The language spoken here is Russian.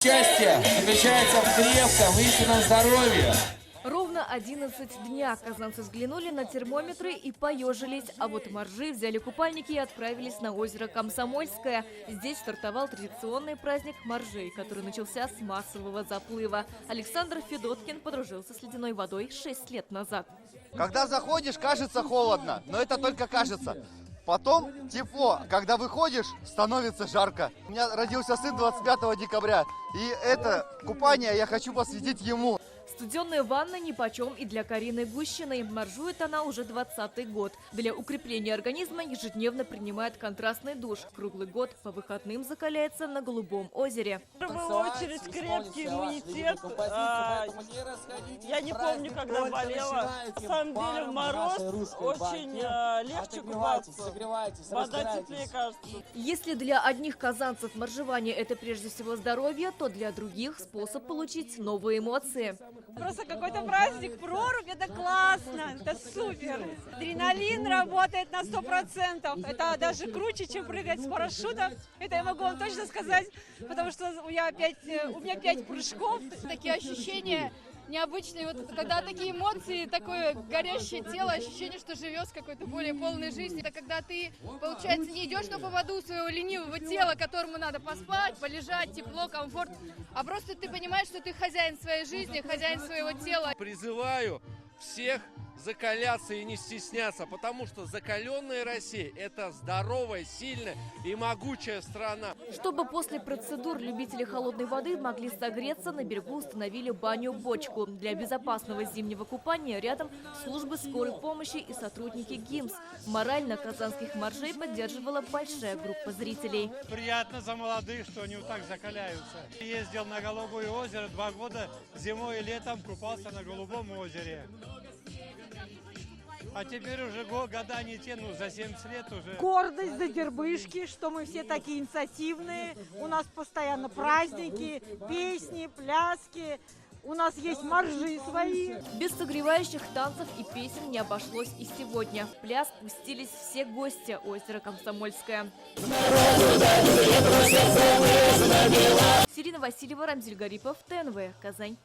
Счастье заключается в крепком истинном здоровье. Ровно 11 дня казанцы взглянули на термометры и поежились. А вот моржи взяли купальники и отправились на озеро Комсомольское. Здесь стартовал традиционный праздник моржей, который начался с массового заплыва. Александр Федоткин подружился с ледяной водой 6 лет назад. Когда заходишь, кажется холодно, но это только кажется. Потом тепло. Когда выходишь, становится жарко. У меня родился сын 25 декабря. И это купание я хочу посвятить ему. Студенная ванна нипочем и для Карины Гущиной. Моржует она уже 20-й год. Для укрепления организма ежедневно принимает контрастный душ. Круглый год по выходным закаляется на Голубом озере. В первую очередь крепкий иммунитет. Я не помню, когда болела. На самом деле в мороз очень легче купаться. Вода теплее кажется. Если для одних казанцев моржевание – это прежде всего здоровье, то для других – способ получить новые эмоции. Просто какой-то праздник, прорубь, это классно, это супер. Адреналин работает на 100%. Это даже круче, чем прыгать с парашюта. Это я могу вам точно сказать, потому что у меня 5 прыжков. Такие ощущения необычные, вот когда такие эмоции, такое горящее тело, ощущение, что живешь какой-то более полной жизнью. Это когда ты, получается, не идешь на поводу своего ленивого тела, которому надо поспать, полежать, тепло, комфорт, а просто ты понимаешь, что ты хозяин своей жизни, хозяин своего тела. Призываю всех закаляться и не стесняться, потому что закаленная Россия – это здоровая, сильная и могучая страна. Чтобы после процедур любители холодной воды могли согреться, на берегу установили баню-бочку. Для безопасного зимнего купания рядом службы скорой помощи и сотрудники ГИМС. Морально казанских моржей поддерживала большая группа зрителей. Приятно за молодых, что они вот так закаляются. Ездил на Голубое озеро 2 года, зимой и летом купался на Голубом озере. А теперь уже года не те, за 70 лет уже. Гордость за Дербышки, что мы все такие инициативные. У нас постоянно праздники, песни, пляски. У нас есть моржи свои. Без согревающих танцев и песен не обошлось и сегодня. В пляс пустились все гости озера Комсомольское. Сирина Васильева, Рамзиль Гарипов, ТНВ, Казань.